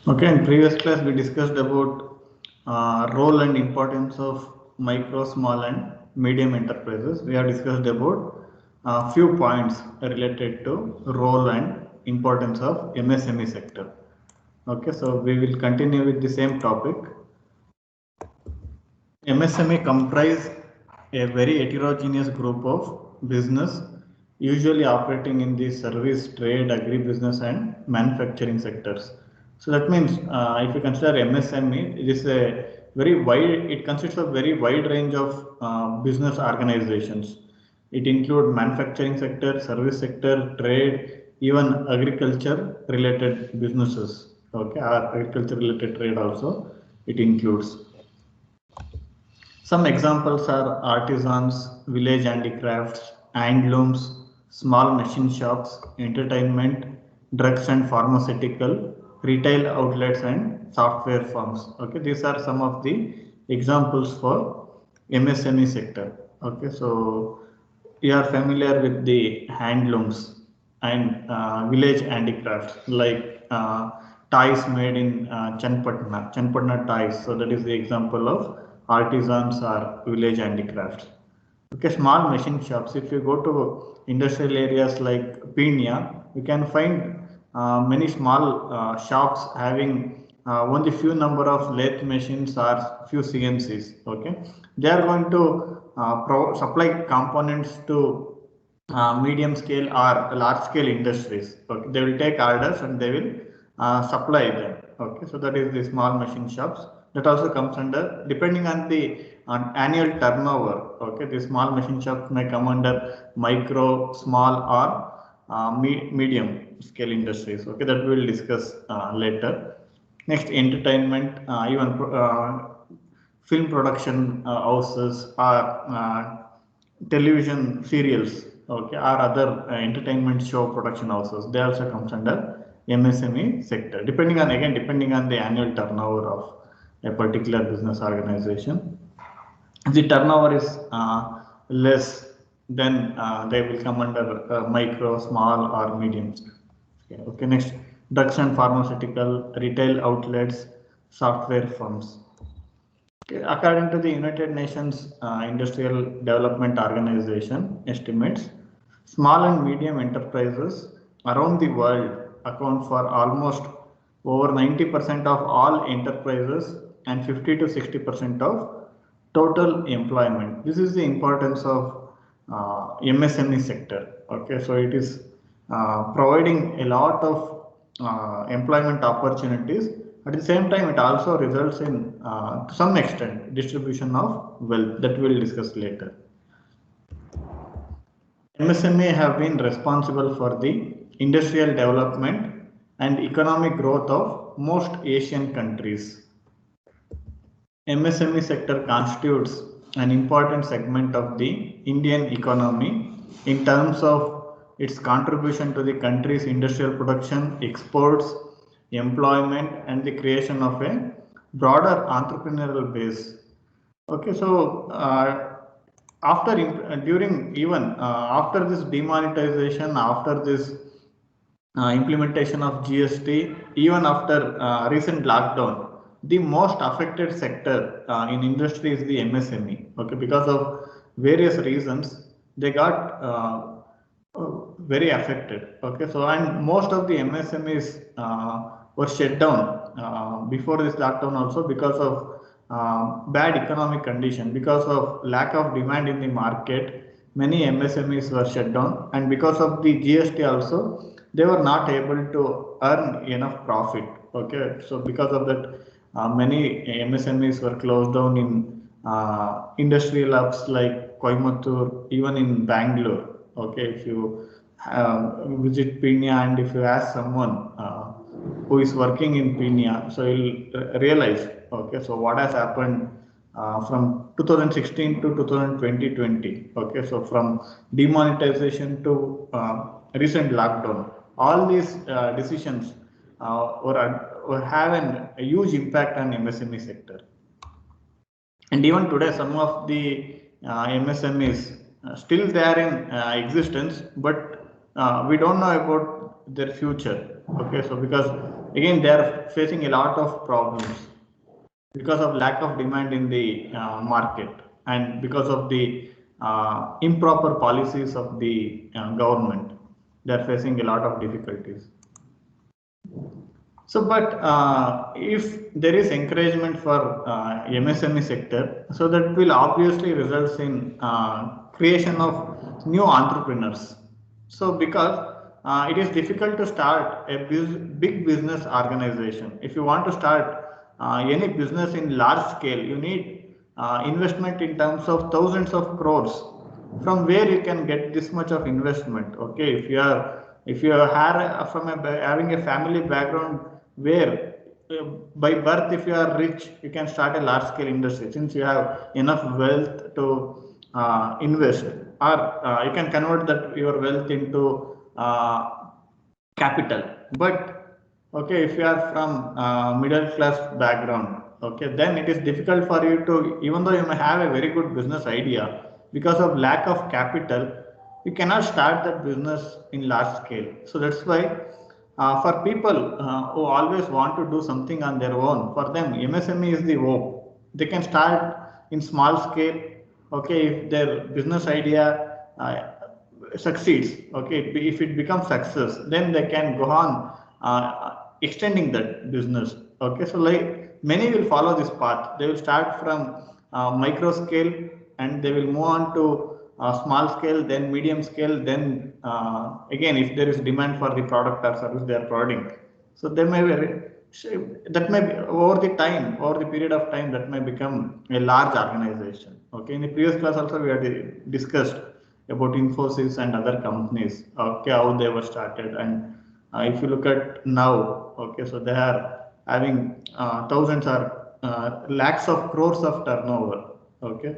Okay, in previous class we discussed about role and importance of micro, small and medium enterprises. We have discussed about few points related to role and importance of MSME sector. Okay, so we will continue with the same topic. MSME comprise a very heterogeneous group of business, usually operating in the service, trade, agribusiness, and manufacturing sectors. So that means if you consider MSME, it is a very wide. It consists of very wide range of business organizations. It include manufacturing sector, service sector, trade, even agriculture related businesses. Okay, or agriculture related trade also it includes. Some examples are artisans, village handicrafts, handlooms, small machine shops, entertainment, drugs and pharmaceutical, retail outlets and software firms. Okay, these are some of the examples for MSME sector. Okay, so you are familiar with the handlooms and village handicrafts like ties made in Chanpatna ties. So that is the example of artisans or village handicrafts. Okay, small machine shops. If you go to industrial areas like Pinya, you can find many small shops having only few number of lathe machines or few CNCs. Okay, they are going to supply components to medium scale or large scale industries. Okay, they will take orders and they will supply them. Okay, so that is the small machine shops. That also comes under depending on the annual turnover. Okay, the small machine shops may come under micro, small, or medium scale industries. Okay, that we will discuss later. Next, entertainment, even film production houses or television serials, okay, or other entertainment show production houses. They also comes under MSME sector. Depending on the annual turnover of a particular business organization. If the turnover is less, then they will come under micro, small, or medium. Okay, okay, next, drugs and pharmaceutical, retail outlets, software firms. Okay, according to the United Nations Industrial Development Organization estimates, small and medium enterprises around the world account for almost over 90% of all enterprises and 50 to 60% of total employment. This is the importance of MSME sector. Okay, so it is providing a lot of employment opportunities. At the same time, it also results in, to some extent, distribution of wealth that we will discuss later. MSME have been responsible for the industrial development and economic growth of most Asian countries. MSME sector constitutes an important segment of the Indian economy in terms of its contribution to the country's industrial production, exports, employment, and the creation of a broader entrepreneurial base. Okay, so after during even after this demonetization, after this implementation of GST, even after recent lockdown, the most affected sector in industry is the MSME. Okay, because of various reasons, they got very affected. Okay, so and most of the MSMEs were shut down before this lockdown also because of bad economic condition, because of lack of demand in the market. Many MSMEs were shut down, and because of the GST also, they were not able to earn enough profit. Okay, so because of that, many MSMEs were closed down in industrial hubs like Coimbatore, even in Bangalore. Okay, if you visit Pinya and if you ask someone who is working in Pinya, so you'll realize, okay, so what has happened from 2016 to 2020. Okay, so from demonetization to recent lockdown, all these decisions were having a huge impact on MSME sector. And even today, some of the MSMEs still they are in existence, but we don't know about their future. Okay, so because again, they are facing a lot of problems because of lack of demand in the market and because of the improper policies of the government. They are facing a lot of difficulties. So, but if there is encouragement for MSME sector, so that will obviously results in creation of new entrepreneurs. So, because it is difficult to start a big business organization. If you want to start any business in large scale, you need investment in terms of thousands of crores. From where you can get this much of investment? Okay, if you are from having a family background where by birth, if you are rich, you can start a large scale industry since you have enough wealth to invest, or you can convert that your wealth into capital. But okay, if you are from middle class background, okay, then it is difficult for you to, even though you may have a very good business idea, because of lack of capital, you cannot start that business in large scale. So that's why for people who always want to do something on their own, for them MSME is the hope. They can start in small scale. Okay, if their business idea succeeds, okay, if it becomes success, then they can go on extending that business. Okay, so like many will follow this path. They will start from micro scale and they will move on to small scale, then medium scale, then again, if there is demand for the product or service they are providing, so they may be, that may be over the period of time, that may become a large organization. Okay, in the previous class also we had discussed about Infosys and other companies, okay, how they were started. And if you look at now, okay, so they are having thousands or lakhs of crores of turnover. Okay,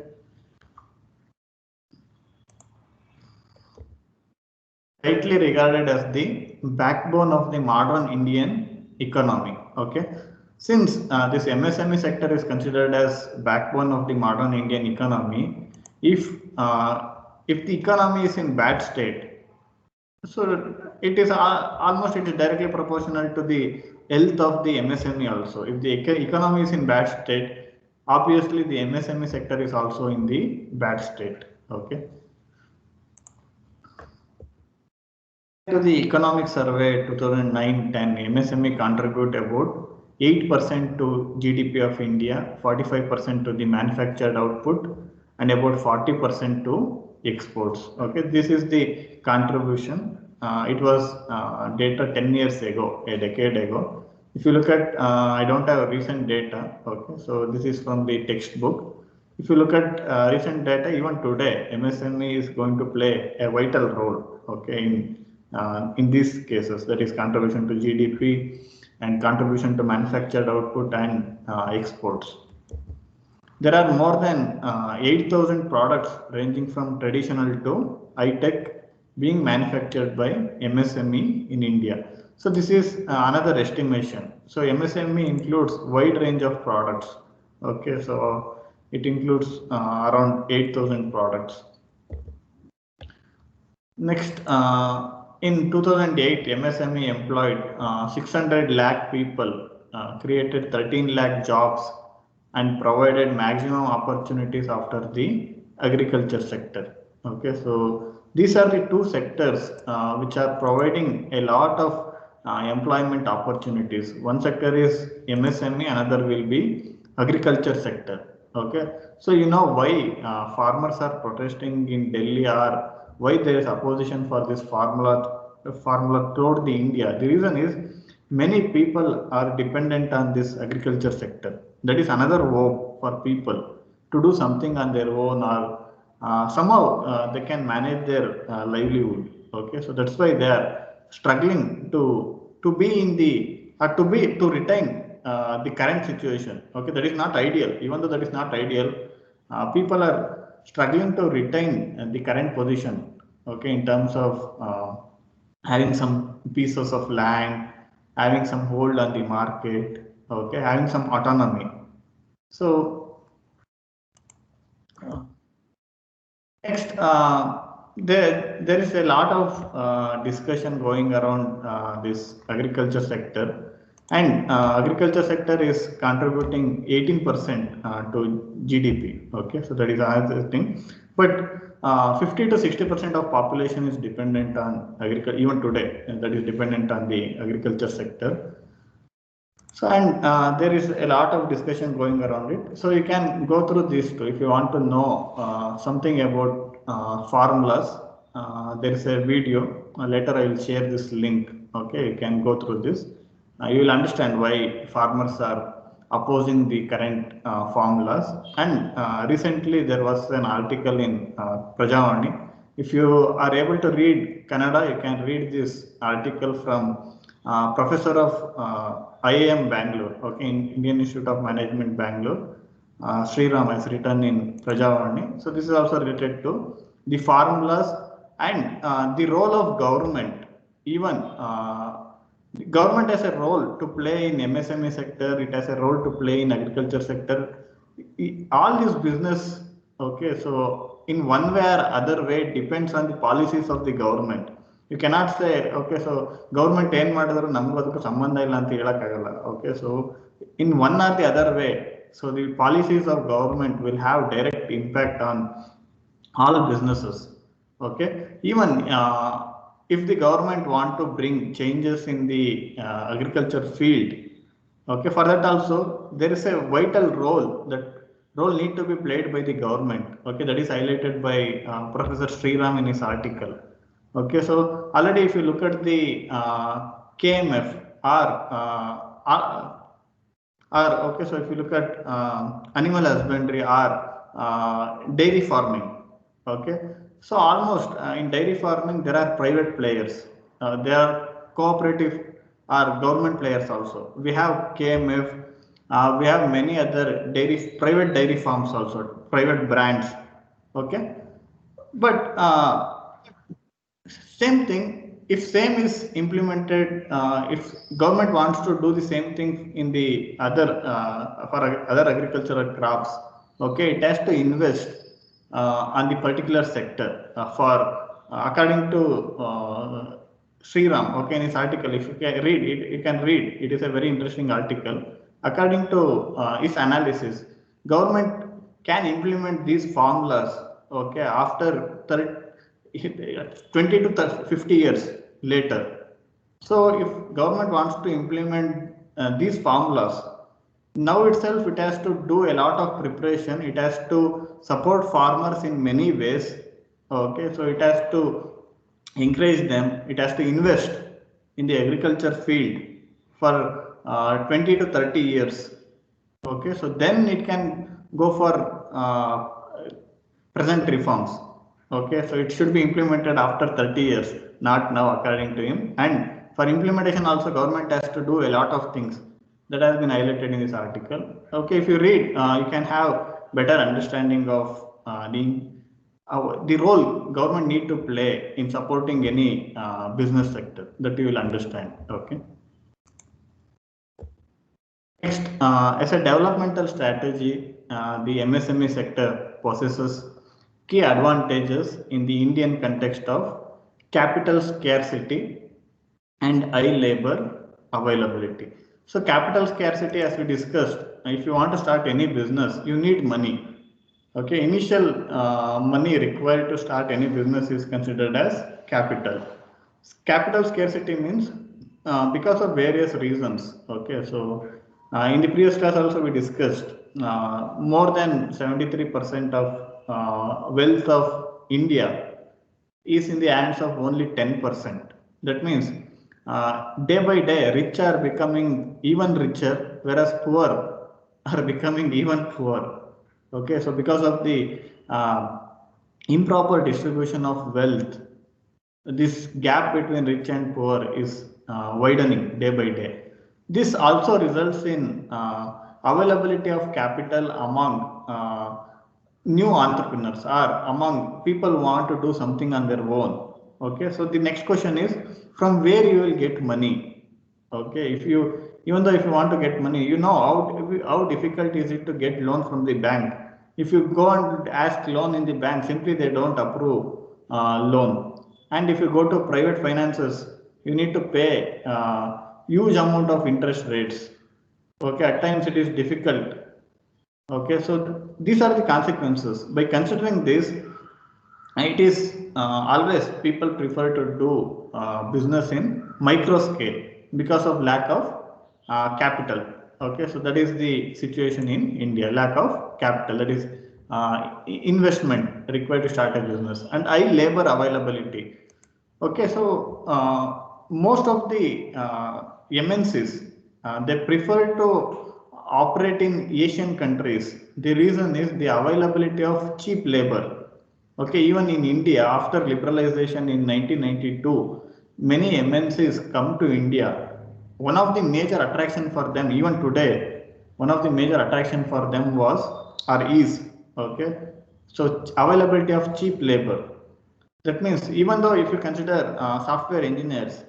rightly regarded as the backbone of the modern Indian economy. Okay, since this MSME sector is considered as backbone of the modern Indian economy, if the economy is in bad state, so it is almost, it is directly proportional to the health of the MSME also. If the economy is in bad state, obviously the MSME sector is also in the bad state. Okay. To the economic survey 2009-10, MSME contribute about 8% to GDP of India, 45% to the manufactured output, and about 40% to exports. Okay, this is the contribution. It was data 10 years ago, a decade ago. If you look at, I don't have recent data. Okay, so this is from the textbook. If you look at recent data, even today, MSME is going to play a vital role. Okay, in these cases, that is contribution to GDP and contribution to manufactured output and exports. There are more than 8,000 products ranging from traditional to high-tech being manufactured by MSME in India. So this is another estimation. So MSME includes wide range of products. Okay, so it includes around 8,000 products. Next, in 2008, MSME employed 600 lakh people, created 13 lakh jobs, and provided maximum opportunities after the agriculture sector. Okay, so these are the two sectors which are providing a lot of employment opportunities. One sector is MSME, another will be agriculture sector. Okay, so you know why farmers are protesting in Delhi, or why there is opposition for this formula throughout the India. The reason is many people are dependent on this agriculture sector. That is another hope for people to do something on their own, or somehow they can manage their livelihood. Okay, so that's why they are struggling to be in the to retain the current situation. Okay, that is not ideal. Even though that is not ideal, people are struggling to retain the current position. Okay, in terms of having some pieces of land, having some hold on the market. Okay, having some autonomy. So next, there is a lot of discussion going around this agriculture sector, And agriculture sector is contributing 18% to GDP. Okay, so that is another thing. But 50 to 60% of population is dependent on agriculture even today, and that is dependent on the agriculture sector. So, and there is a lot of discussion going around it. So you can go through this too. If you want to know something about formulas, there is a video. Later I will share this link. Okay, you can go through this. You will understand why farmers are opposing the current formulas. And recently there was an article in Prajavani. If you are able to read Kannada, you can read this article from professor of IIM Bangalore, okay, in Indian Institute of Management Bangalore. Sriram has written in Prajavani. So this is also related to the formulas and the role of government. Even the government has a role to play in MSME sector. It has a role to play in agriculture sector. All this business, okay. So in one way or other way, it depends on the policies of the government. You cannot say, okay, so government ಏನ್ ಮಾಡಿದ್ರು ನಮ್ಗೆ ಅದಕ್ಕೆ ಸಂಬಂಧ ಇಲ್ಲ ಅಂತ ಹೇಳಕ್ಕಾಗಲ್ಲ. Okay, so in one or the other way, so the policies of government will have direct impact on all businesses. Okay, even if the government want to bring changes in the agriculture field, okay, for that also there is a vital role that role need to be played by the government. Okay, that is highlighted by Professor Sriram in his article. Okay, so already if you look at the KMF or okay, so if you look at animal husbandry or dairy farming, okay, so almost in dairy farming there are private players, there are cooperative or government players also. We have KMF, we have many other private dairy farms also, private brands. Okay, but same thing, if same is implemented, if government wants to do the same thing in the other for other agricultural crops, okay, it has to invest on the particular sector for according to Sriram, okay, in his article. If you can read it, you can read it. Is a very interesting article. According to his analysis, government can implement these formulas, okay, after 20 to 50 years later. So if government wants to implement these formulas, now itself it has to do a lot of preparation. It has to support farmers in many ways. Okay, so it has to encourage them. It has to invest in the agriculture field for 20 to 30 years. Okay, so then it can go for present reforms. Okay, so it should be implemented after 30 years, not now, according to him. And for implementation also, government has to do a lot of things that has been highlighted in this article. Okay, if you read, you can have better understanding of the role government need to play in supporting any business sector, that you will understand. Okay. Next, as a developmental strategy, the MSME sector possesses key advantages in the Indian context of capital scarcity and high labor availability. So capital scarcity, as we discussed, if you want to start any business, you need money. Okay, initial money required to start any business is considered as capital. Capital scarcity means because of various reasons. Okay, so in the previous class also we discussed more than 73% of wealth of India is in the hands of only 10%. That means day by day rich are becoming even richer, whereas poor are becoming even poor. Okay, so because of the improper distribution of wealth, this gap between rich and poor is widening day by day. This also results in availability of capital among new entrepreneurs or among people who want to do something on their own. Okay, so the next question is, from where you will get money? Okay, even though if you want to get money, you know how difficult is it to get loan from the bank. If you go and ask loan in the bank, simply they don't approve loan. And if you go to private finances, you need to pay huge amount of interest rates. Okay, at times it is difficult. Okay, so these are the consequences. By considering this, it is always people prefer to do business in micro scale because of lack of capital. Okay, so that is the situation in India, lack of capital, that is investment required to start a business, and high labor availability. Okay, so most of the MNCs they prefer to operate in Asian countries. The reason is the availability of cheap labor. Okay, even in India, after liberalization in 1992, many MNCs come to India. One of the major attraction for them, even today, one of the major attraction for them was or is, okay, so availability of cheap labor. That means even though if you consider software engineers,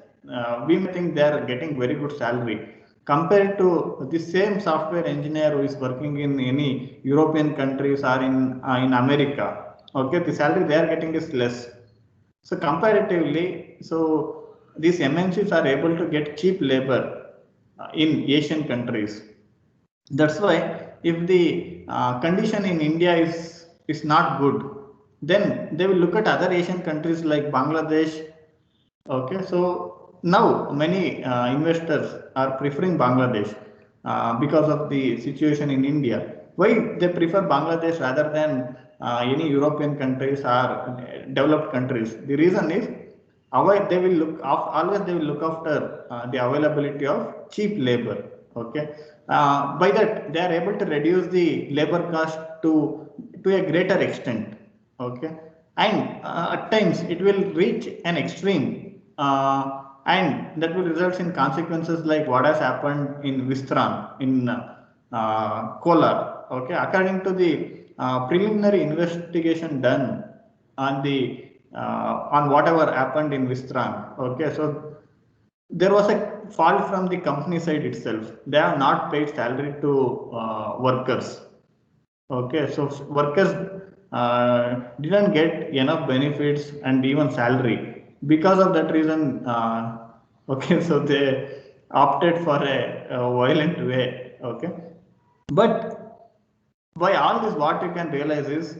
we may think they are getting very good salary compared to the same software engineer who is working in any European countries or in America. Okay, the salary they are getting is less. So comparatively, so these MNCs are able to get cheap labor in Asian countries. That's why if the condition in India is not good, then they will look at other Asian countries like Bangladesh. Okay, so now many investors are preferring Bangladesh because of the situation in India. Why they prefer Bangladesh rather than any European countries or developed countries? The reason is they will always they will look after the availability of cheap labor. Okay, by that they are able to reduce the labor cost to a greater extent. Okay, and at times it will reach an extreme, and that will result in consequences like what has happened in Vistran in Kolar. Okay, according to the preliminary investigation done on the on whatever happened in Vistran. Okay, so there was a fault from the company side itself. They have not paid salary to workers. Okay, so workers didn't get enough benefits and even salary. Because of that reason, okay, so they opted for a violent way. Okay, but by all this, what you can realize is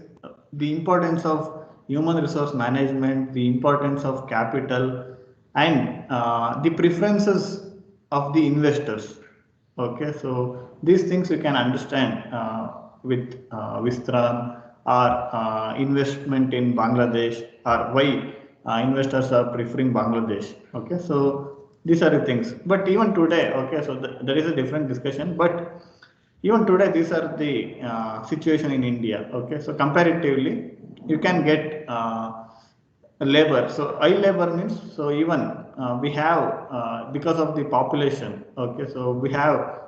the importance of human resource management, the importance of capital, and the preferences of the investors. Okay, so these things you can understand with Vistran or investment in Bangladesh, or why investors are preferring Bangladesh. Okay, so these are the things. But even today, okay, so there is a different discussion. But even today, these are the situation in India. Okay, so comparatively, you can get labor. So high labor means, so even we have because of the population. Okay, so we have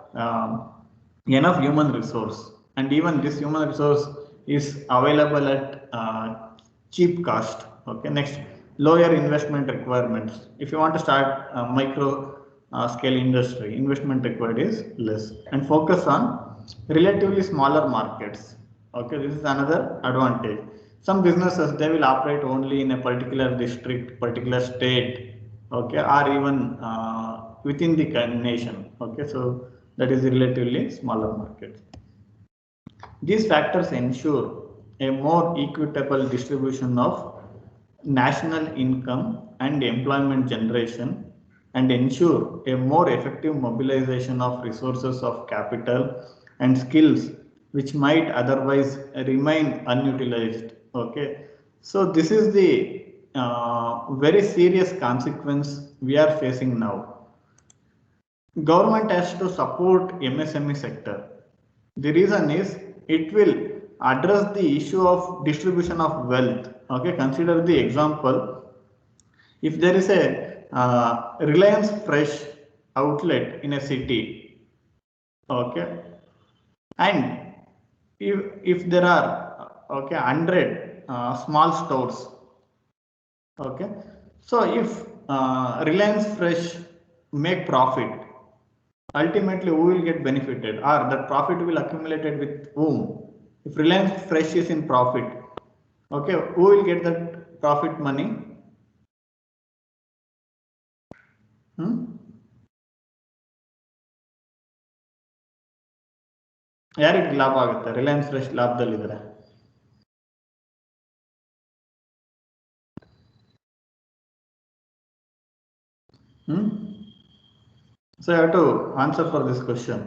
enough human resource, and even this human resource is available at cheap cost. Okay, next, lower investment requirements. If you want to start micro scale industry, investment required is less, and focus on relatively smaller markets. Okay, this is another advantage. Some businesses they will operate only in a particular district, particular state, okay, or even within the nation. Okay, so that is relatively smaller market. These factors ensure a more equitable distribution of national income and employment generation, and ensure a more effective mobilization of resources of capital and skills which might otherwise remain unutilized. Okay, so this is the very serious consequence we are facing now. Government has to support MSME sector. The reason is it will address the issue of distribution of wealth. Okay, consider the example. If there is a Reliance Fresh outlet in a city, okay, and if there are okay 100 small stores, okay, so if Reliance Fresh make profit, ultimately who will get benefited, or that profit will accumulated with whom? If Reliance Fresh is in profit, okay, who will get that profit money? Hmm? ಯಾರಿಗೆ ಲಾಭ ಆಗುತ್ತೆ? Reliance fresh ಲಾಭದಲ್ಲಿದ್ರೆ So I have to answer for this question.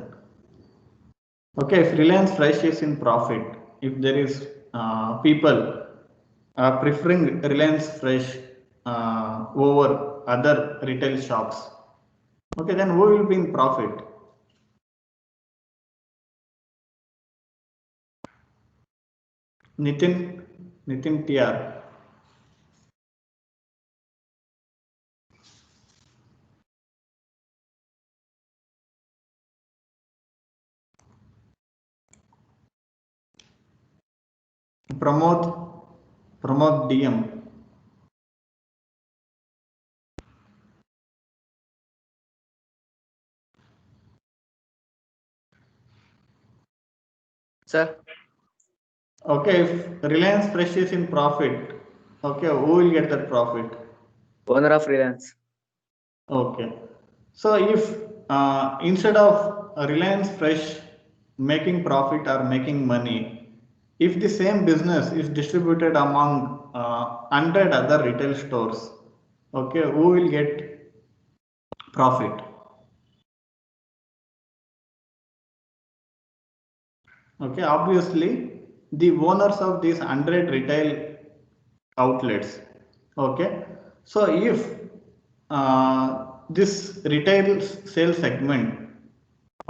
Okay, if Reliance Fresh is in profit, if there is people preferring Reliance Fresh over other retail shops, okay, then who will be in profit? Nitin TR. Pramod DM. Sir. Okay, if Reliance Fresh is in profit, okay, who will get that profit? Owner of Reliance. Okay, so if instead of Reliance Fresh making profit or making money, if the same business is distributed among 100 other retail stores, okay, who will get profit? Okay, obviously the owners of these 100 retail outlets. Okay, so if this retail sales segment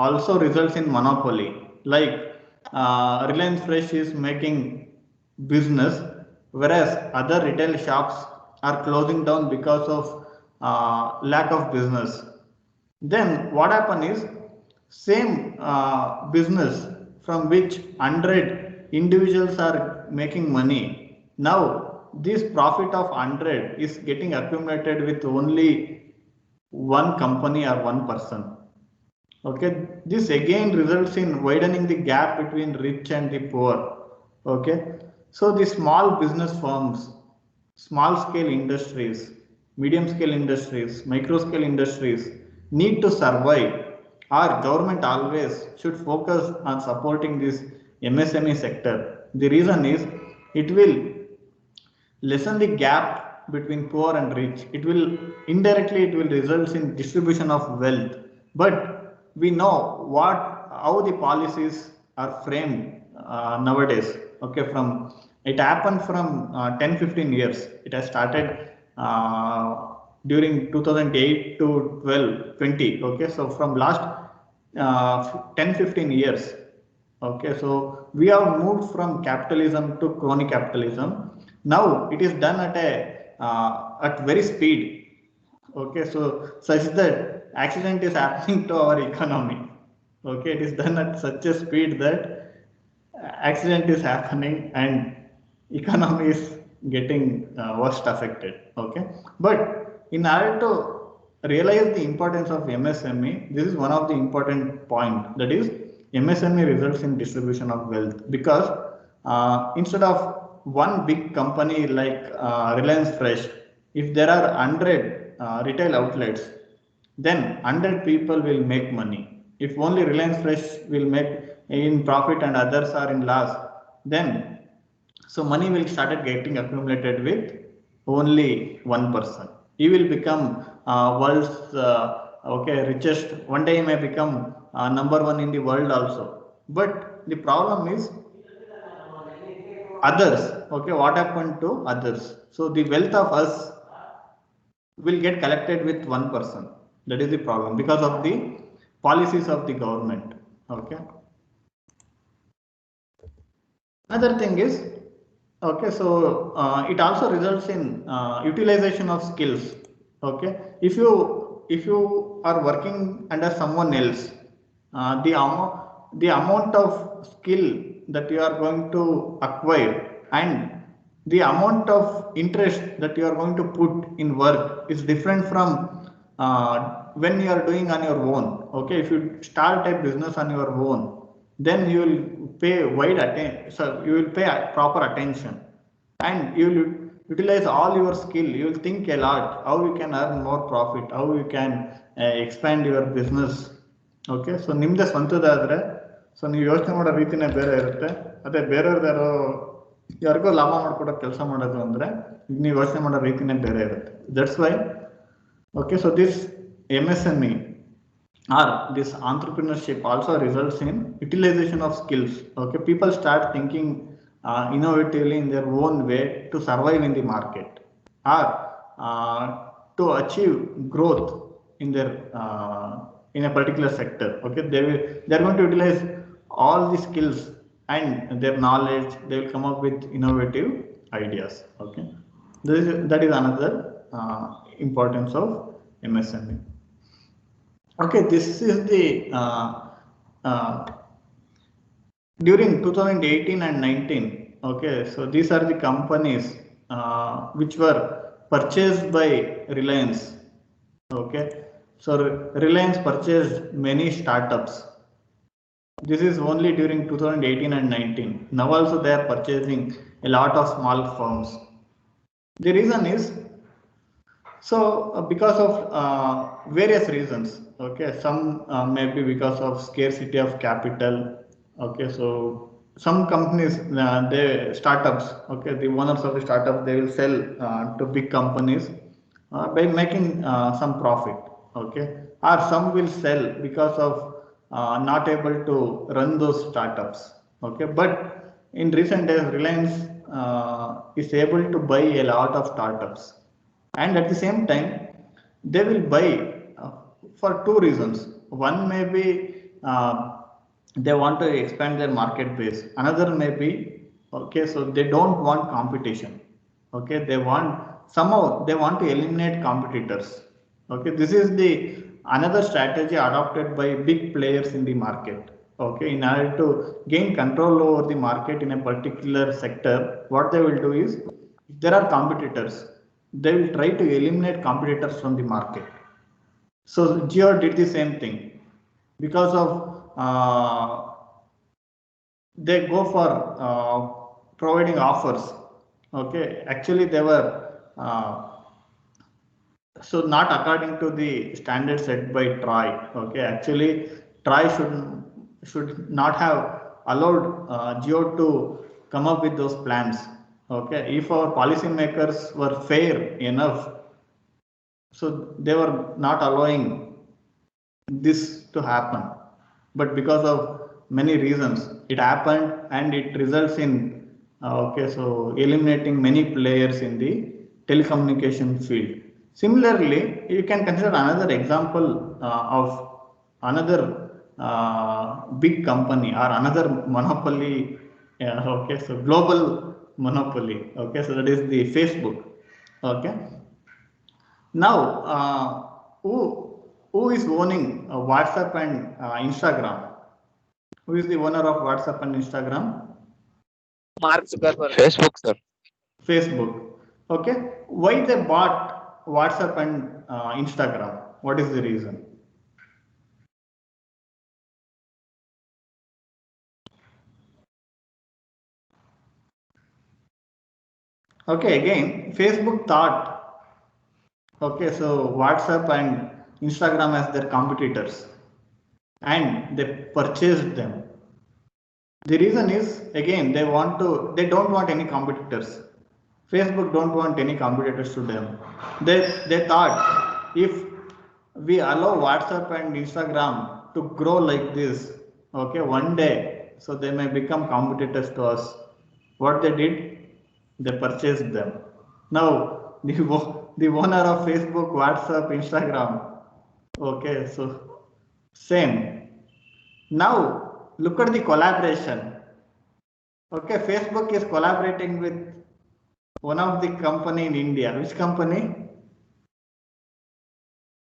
also results in monopoly, like Reliance Fresh is making business whereas other retail shops are closing down because of lack of business, then what happen is same business from which 100 individuals are making money, now this profit of 100 is getting accumulated with only one company or one person. Okay, this again results in widening the gap between rich and the poor. Okay, so the small business firms, small scale industries, medium scale industries, micro scale industries need to survive. Our government always should focus on supporting this MSME sector. The reason is it will lessen the gap between poor and rich. It will indirectly it will result in distribution of wealth. But we know what how the policies are framed nowadays. Okay, from it happened from 10-15 years. It has started during 2008 to 12-20. Okay, so from last 10-15 years. Okay, so we have moved from capitalism to crony capitalism. Now it is done at very speed. Okay, so such that accident is happening to our economy. Okay, it is done at such a speed that accident is happening and economy is getting worst affected. Okay, but in order to realize the importance of MSME, this is one of the important point, that is MSME results in distribution of wealth, because instead of one big company like Reliance Fresh, if there are 100 retail outlets, then 100 people will make money. If only Reliance Fresh will make in profit and others are in loss, then so money will started getting accumulated with only one person. He will become world's okay richest. One day he may become number one in the world also. But the problem is others. Okay, what happened to others? So the wealth of us will get collected with one person. That is the problem because of the policies of the government. Okay, another thing is, okay, so it also results in utilization of skills. Okay, if you are working under someone else, the amount of skill that you are going to acquire and the amount of interest that you are going to put in work is different from when you are doing on your own. Okay, if you start a business on your own, then you will pay wide attention. So you will pay proper attention and you will utilize all your skill. You will think a lot how you can earn more profit, how you can expand your business. Okay, so Nimde ಸ್ವಂತದಾದ್ರೆ so ನೀವು ಯೋಚನೆ ಮಾಡೋ ರೀತಿನೇ ಬೇರೆ ಇರುತ್ತೆ. ಅದೇ ಬೇರೆಯವ್ರದ್ದು ಯಾರಿಗೋ ಲಾಭ ಮಾಡ್ಕೊಡೋ ಕೆಲಸ ಮಾಡೋದು ಅಂದ್ರೆ ನೀವು ಯೋಚನೆ ಮಾಡೋ ರೀತಿನೇ ಬೇರೆ ಇರುತ್ತೆ. That's why okay, so this MSME or this entrepreneurship also results in utilization of skills. Okay, people start thinking innovatively in their own way to survive in the market or to achieve growth in their in a particular sector. Okay, they are going to utilize all the skills and their knowledge. They will come up with innovative ideas. Okay, that is another importance of MSME. Okay, this is the during 2018 and 19. Okay, so these are the companies which were purchased by Reliance. Okay, so Reliance purchased many startups. This is only during 2018 and 19. Now also they are purchasing a lot of small firms. The reason is so because of various reasons. Okay, some maybe because of scarcity of capital. Okay, so some companies, they startups, okay, the owners of the startup, they will sell to big companies by making some profit. Okay, or some will sell because of not able to run those startups. Okay, but in recent days Reliance is able to buy a lot of startups, and at the same time they will buy for two reasons. One may be they want to expand their market base. Another may be, okay, so they don't want competition. Okay, they want somehow they want to eliminate competitors. Okay, this is the another strategy adopted by big players in the market. Okay, in order to gain control over the market in a particular sector, what they will do is, if there are competitors, they will try to eliminate competitors from the market. So Jio did the same thing because of they go for providing offers. Okay, actually they were so not according to the standard set by TRAI. Okay, actually TRAI should not have allowed Jio to come up with those plans. Okay, if our policymakers were fair enough, so they were not allowing this to happen. But because of many reasons it happened, and it results in okay, so eliminating many players in the telecommunication field. Similarly, you can consider another example of another big company or another monopoly. Okay, so global monopoly. Okay, so that is the Facebook. Okay, now who is owning WhatsApp and Instagram? Who is the owner of WhatsApp and Instagram? Mark Zuckerberg. Facebook, sir. Facebook. Okay, why they bought WhatsApp and Instagram? What is the reason? Okay, again Facebook thought, okay, so WhatsApp and Instagram as their competitors, and they purchased them. The reason is, again, they don't want any competitors. Facebook don't want any competitors to them. They thought, if we allow WhatsApp and Instagram to grow like this, okay, one day, so they may become competitors to us. What they did, they purchased them. Now the owner of Facebook, WhatsApp, Instagram, okay, so same. Now look at the collaboration. Okay, Facebook is collaborating with one of the company in India. Which company?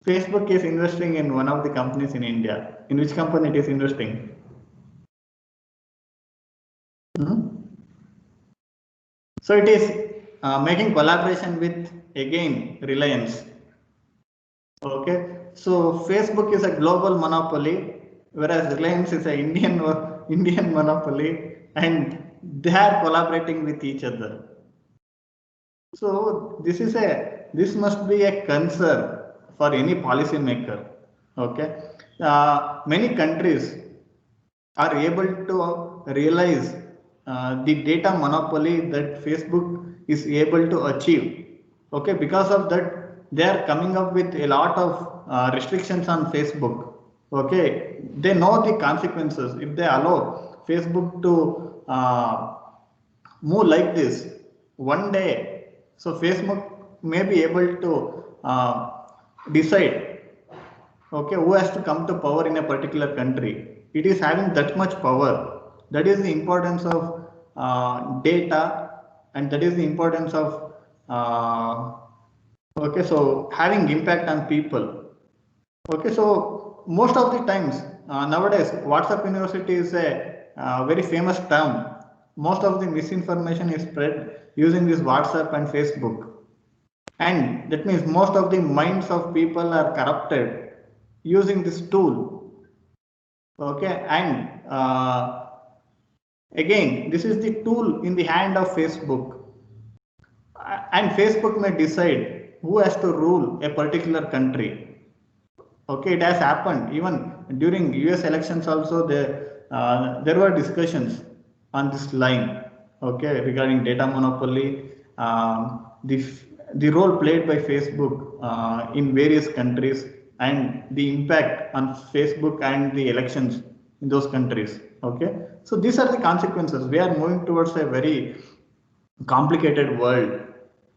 Facebook is investing in one of the companies in India. In which company it is investing? So it is making collaboration with, again, Reliance. Okay, so Facebook is a global monopoly, whereas Reliance is an Indian monopoly, and they are collaborating with each other. So this must be a concern for any policy maker. Okay, many countries, are able to realize the data monopoly that Facebook is able to achieve. Okay, because of that, they are coming up with a lot of restrictions on Facebook. Okay, they know the consequences if they allow Facebook to move like this one day. So Facebook may be able to decide, okay, who has to come to power in a particular country. It is having that much power. That is the importance of data, and that is the importance of okay, so having impact on people. Okay, so most of the times nowadays WhatsApp University is a very famous term. Most of the misinformation is spread using this WhatsApp and Facebook, and that means most of the minds of people are corrupted using this tool. Okay, and again, this is the tool in the hand of Facebook, and Facebook may decide who has to rule a particular country. Okay, it has happened even during US elections also. There were discussions on this line, okay, regarding data monopoly, the role played by Facebook in various countries, and the impact on Facebook and the elections in those countries. Okay, so these are the consequences. We are moving towards a very complicated world,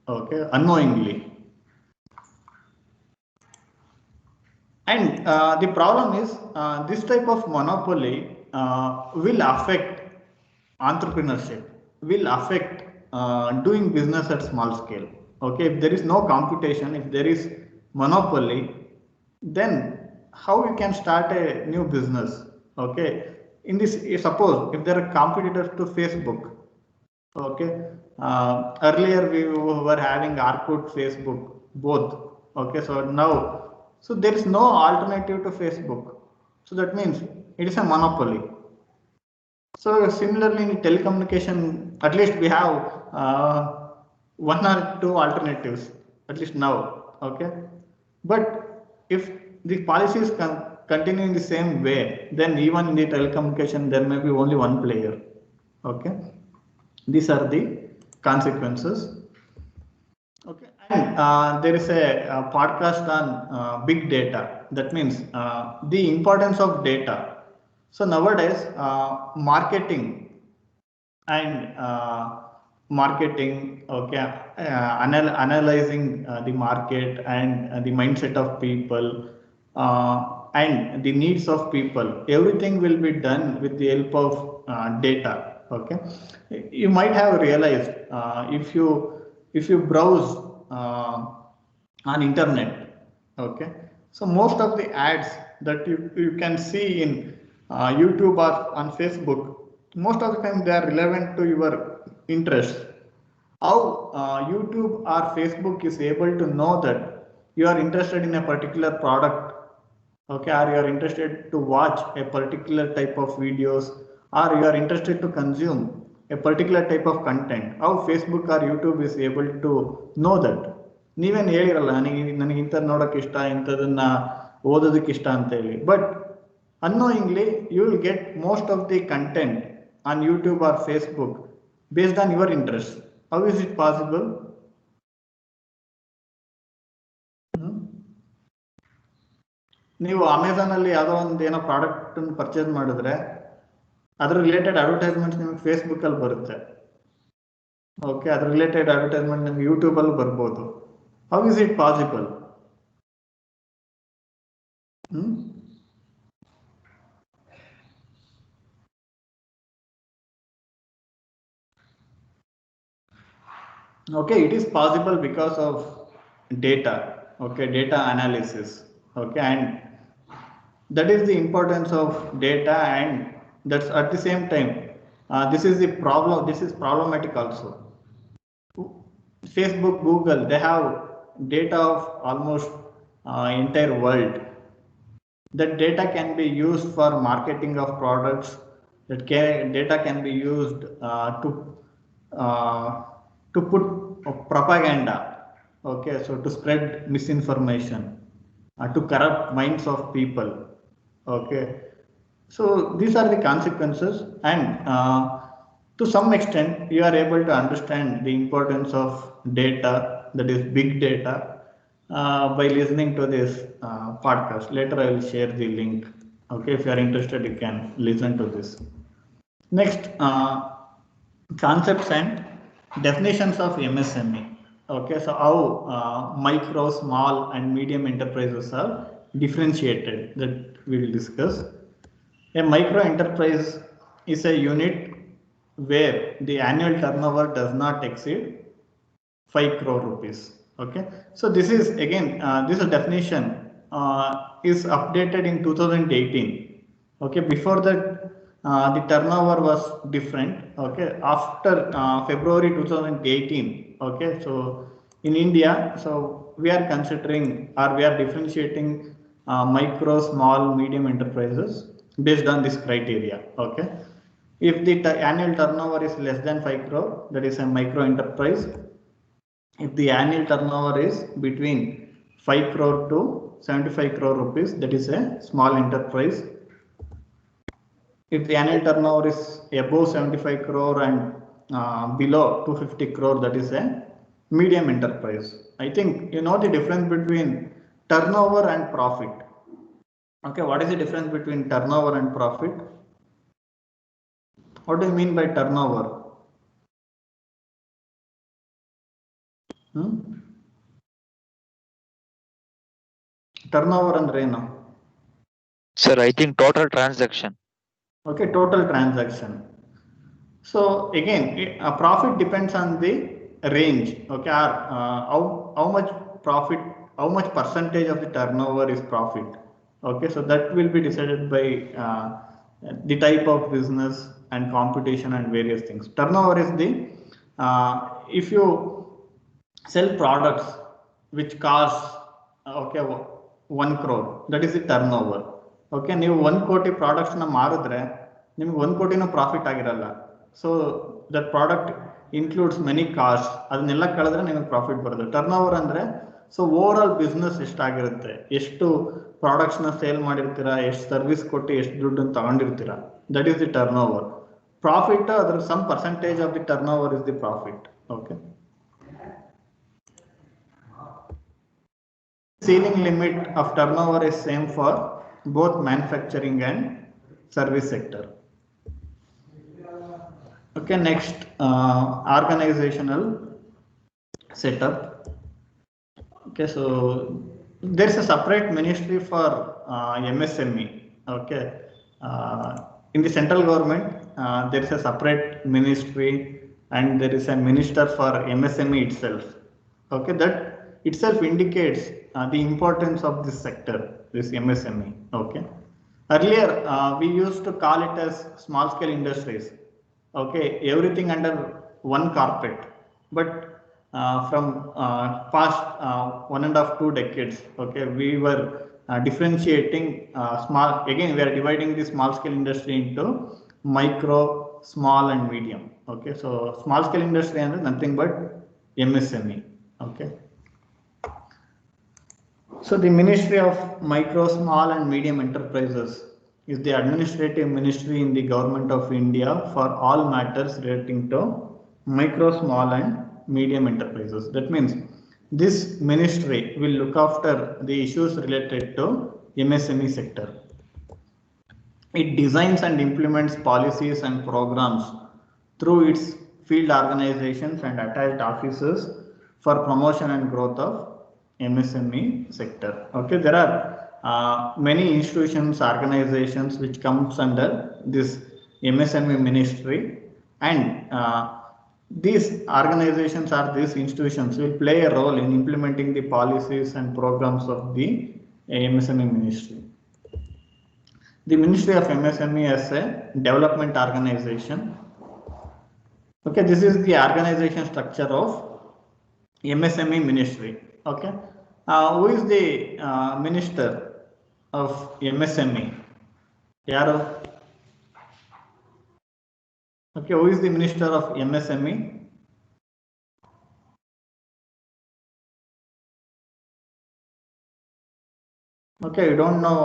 okay, unknowingly. And the problem is this type of monopoly will affect entrepreneurship, will affect doing business at small scale. Okay, if there is no competition, if there is monopoly, then how you can start a new business? Okay, in this, suppose if there are competitors to Facebook. Okay, earlier we were having Orkut, Facebook, both. Okay, so now, so there is no alternative to Facebook. So that means it is a monopoly. So similarly in telecommunication, at least we have one or two alternatives, at least now. Okay, but if the policies continue in the same way, then even in the telecommunication there may be only one player. Okay, these are the consequences. Okay, and there is a podcast on big data. That means the importance of data. So nowadays, and marketing, okay, analyzing the market and the mindset of people and the needs of people. Everything will be done with the help of data. Okay, you might have realized if you browse on internet. Okay, so most of the ads that you can see in YouTube or on Facebook, most of the time they are relevant to your interests. How YouTube or Facebook is able to know that you are interested in a particular product, okay, or you are interested to watch a particular type of videos, or you are interested to consume a particular type of content. How Facebook or YouTube is able to know that? ನೀವೇನು ಹೇಳಿರಲ್ಲ, ನನಗೆ ಇಂಥದ್ದು ನೋಡೋಕೆ ಇಷ್ಟ, ಇಂಥದನ್ನ ಓದೋದಕ್ಕೆ ಇಷ್ಟ ಅಂತ ಹೇಳಿ, but unknowingly you will get most of the content on YouTube or Facebook based on your interest. How is it possible? ನೀವು ಅಮೆಝಾನ್ ಅಲ್ಲಿ ಯಾವುದೋ ಒಂದು ಏನೋ ಪ್ರಾಡಕ್ಟ್ ಪರ್ಚೇಸ್ ಮಾಡಿದ್ರೆ ಅದ್ರ ರಿಲೇಟೆಡ್ ಅಡ್ವರ್ಟೈಸ್ಮೆಂಟ್ಸ್ ನಿಮಗೆ ಫೇಸ್ಬುಕ್ ಅಲ್ಲಿ ಬರುತ್ತೆ. ಓಕೆ, ಅದ್ರ ರಿಲೇಟೆಡ್ ಅಡ್ವರ್ಟೈಸ್ಮೆಂಟ್ ನಿಮ್ಗೆ ಯೂಟ್ಯೂಬ್ ಅಲ್ಲಿ ಬರ್ಬೋದು. How is it possible? Okay, it is possible because of data. Okay, data analysis. Okay, and that is the importance of data, and that's at the same time this is the problem. This is problematic also. Facebook, Google, they have data of almost entire world. That data can be used for marketing of products. Data can be used to put propaganda. Okay, so to spread misinformation, to corrupt minds of people. Okay, So these are the consequences, and to some extent you are able to understand the importance of data, that is big data, by listening to this podcast. Later I will share the link. Okay, if you are interested, you can listen to this. Next, concepts and definitions of MSME. Okay, so how micro, small, and medium enterprises are differentiated, that we will discuss. A micro enterprise is a unit where the annual turnover does not exceed 5 crore rupees. Okay, so this is again, this definition is updated in 2018. Okay, before that the turnover was different. Okay, after February 2018. Okay, so in India, so we are considering, or we are differentiating micro, small, medium enterprises based on this criteria. Okay, if the annual turnover is less than 5 crore, that is a micro enterprise. If the annual turnover is between 5 crore to 75 crore rupees, that is a small enterprise. If the annual turnover is above 75 crore and below 250 crore, that is a medium enterprise. I think you know the difference between turnover and profit. Okay, what is the difference between turnover and profit? What do you mean by turnover? Turnover ಅಂದ್ರೆ ಏನು? Sir, I think total transaction. Okay, total transaction. So again, a profit depends on the range. Okay, how much profit, how much percentage of the turnover is profit. Okay, so that will be decided by the type of business and competition and various things. Turnover is the if you sell products which cost okay 1 crore, that is the turnover. Okay, ನೀವು 1 ಕೋಟಿ products ನ ಮಾರಿದ್ರೆ ನಿಮ್ಗೆ 1 ಕೋಟಿನೂ profit ಆಗಿರಲ್ಲ. So that product includes many cost, ಅದನ್ನೆಲ್ಲ ಕಳೆದ್ರೆ ನಿಮಗೆ profit ಬರುತ್ತೆ. Turn over ಅಂದ್ರೆ ಸೊ ಓವರ್ ಆಲ್ ಬಿಸ್ನೆಸ್ ಎಷ್ಟಾಗಿರುತ್ತೆ, ಎಷ್ಟು ಪ್ರಾಡಕ್ಟ್ಸ್ ನ ಸೇಲ್ ಮಾಡಿರ್ತೀರಾ, ಎಷ್ಟು ಸರ್ವಿಸ್ ಕೊಟ್ಟು ಎಷ್ಟು ದುಡ್ಡನ್ನು ತಗೊಂಡಿರ್ತೀರಾ, that is the turnover. Profit ಅದ್ರ sum percentage of the turnover is the profit. Okay, ceiling limit of turnover is same for both manufacturing and service sector. Okay, next organizational setup. Okay, so there is a separate ministry for MSME. Okay, in the central government there is a separate ministry and there is a minister for MSME itself. Okay, that itself indicates the importance of this sector, this MSME. Okay, earlier we used to call it as small scale industries. Okay, everything under one carpet, but from past 1.5-2 decades, okay, we were differentiating small, again we are dividing the small scale industry into micro, small and medium. Okay, so small scale industry is nothing but MSME. Okay, so the Ministry of Micro, Small and Medium Enterprises is the administrative ministry in the Government of India for all matters relating to micro, small and medium enterprises. That means this ministry will look after the issues related to MSME sector. It designs and implements policies and programs through its field organizations and attached offices for promotion and growth of MSME sector. Okay, there are many institutions, organizations which comes under this MSME ministry, and these organizations or these institutions will play a role in implementing the policies and programs of the MSME ministry. The Ministry of MSME as a development organization. Okay, this is the organization structure of MSME ministry. Okay, who is the minister of MSME? Yaro? Okay, who is the minister of MSME? Okay, you don't know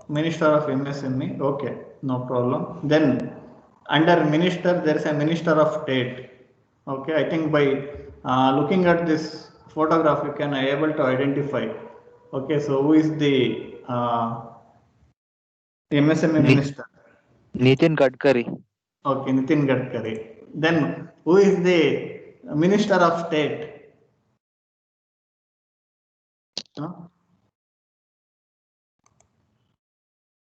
minister of MSME. Okay, no problem. Then under minister, there is a minister of state. Okay, I think by looking at this photograph, you can able to identify. Okay, so who is the MSME Ni- minister? Nitin Gadkari. Okay, Nitin Gadkari. Then who is the minister of state? Huh?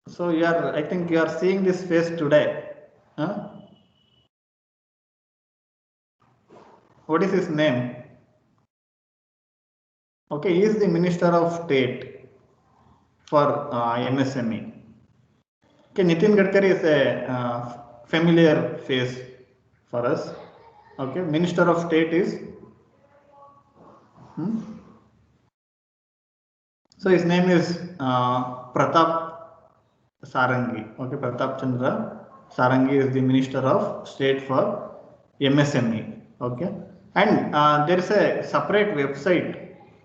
So you are, I think you are seeing this face today. Huh? What is his name? Okay, he is the Minister of State for MSME. Okay, Nitin Gadkari is a familiar face for us. Okay, Minister of State is. So his name is Pratap Sarangi. Okay, Pratap Chandra Sarangi is the Minister of State for MSME. Okay, and there is a separate website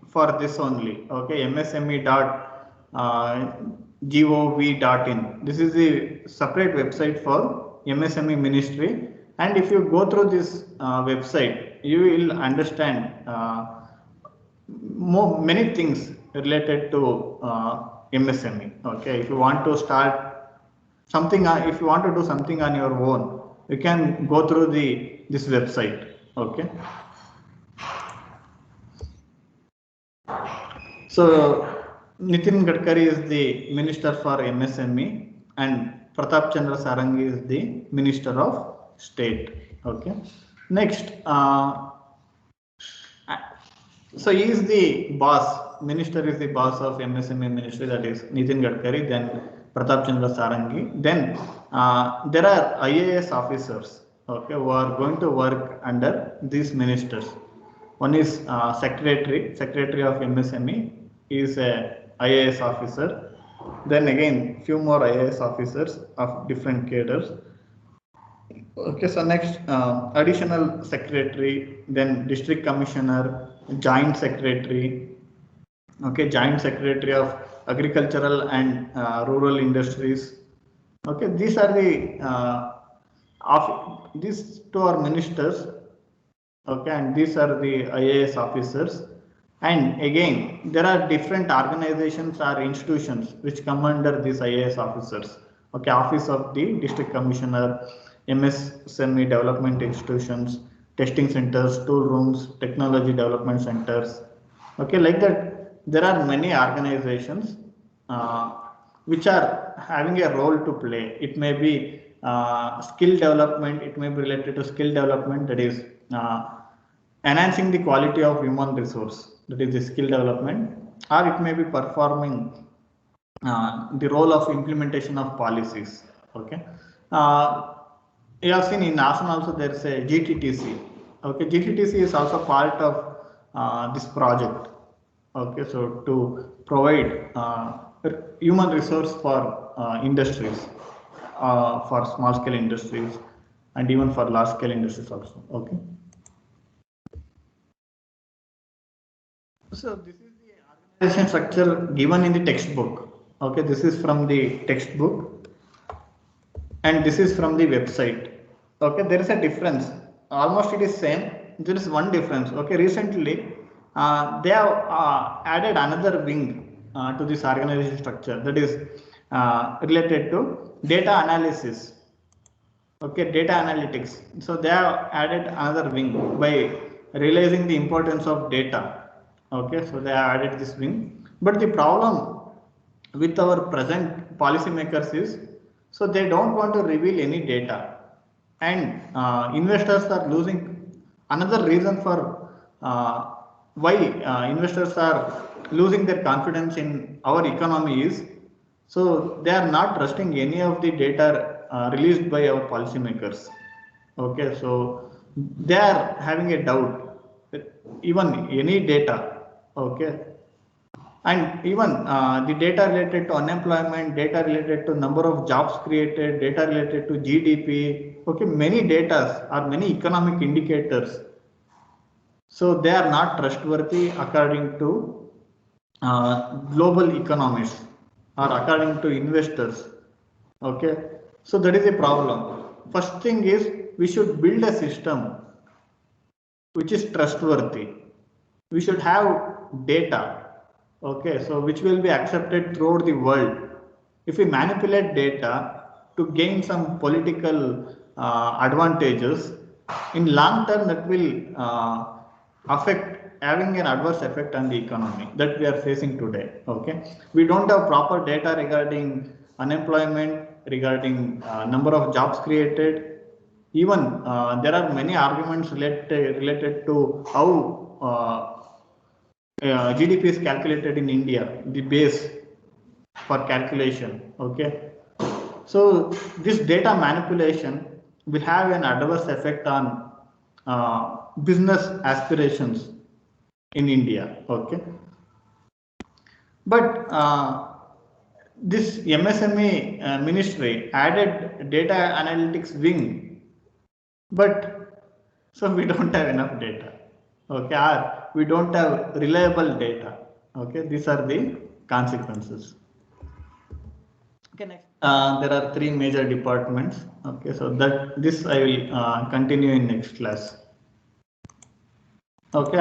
for this only. Okay, msme.gov.in. This is the separate website for MSME Ministry. And if you go through this website, you will understand many things related to MSME. Okay, if you want to start something, if you want to do something on your own, you can go through this website. Okay. So Nitin Gadkari is the Minister for MSME and Pratap Chandra Sarangi is the Minister of State. Okay. Next, so he is the boss. Minister is the boss of MSME Ministry, that is Nitin Gadkari, then Pratap Chandra Sarangi. Then there are IAS officers, okay, who are going to work under these ministers. One is secretary of MSME is a IAS officer. Then again, few more IAS officers of different cadres. Okay, so next, additional secretary, then district commissioner, joint secretary. Okay, joint secretary of agricultural and rural industries. Okay, these are the these two are ministers. Okay, and these are the IAS officers. And again, there are different organizations or institutions which come under these IAS officers. Okay, Office of the District Commissioner, MSME Development Institutions, testing centers, tool rooms, technology development centers. Okay, like that, there are many organizations which are having a role to play. It may be skill development, it may be related to skill development, that is enhancing the quality of human resource, that is the skill development, or it may be performing the role of implementation of policies. Okay, you have seen in NASA also there is a GTTC. Okay, GTTC is also part of this project. Okay, so to provide human resource for industries, for small scale industries, and even for large scale industries also. Okay. So this is the organization structure given in the textbook. Okay, this is from the textbook, and this is from the website. Okay, there is a difference. Almost it is same. There is one difference. Okay, recently they have added another wing to this organization structure, that is related to data analysis. Okay, data analytics. So they have added another wing by realizing the importance of data. Okay, so they have added this wing. But the problem with our present policymakers is, so they don't want to reveal any data, and investors are losing. Another reason for why investors are losing their confidence in our economy is, so they are not trusting any of the data released by our policymakers. Okay, so they are having a doubt that even any data. Okay, and even the data related to unemployment, data related to number of jobs created, data related to GDP. Okay, many data or many economic indicators. So they are not trustworthy according to global economists or according to investors. Okay, So that is a problem. First thing is we should build a system which is trustworthy. We should have data, okay, so which will be accepted throughout the world. If we manipulate data to gain some political advantages, in long term that will affect, having an adverse effect on the economy that we are facing today. Okay, we don't have proper data regarding unemployment, regarding number of jobs created. Even there are many arguments related to how GDP is calculated in India, the base for calculation. Okay, so this data manipulation will have an adverse effect on business aspirations in India. Okay, but this MSME ministry added data analytics wing, but so we don't have enough data. Okay, or we don't have reliable data. Okay, these are the consequences. Okay, next. There are three major departments. Okay, so that this I will continue in next class. Okay.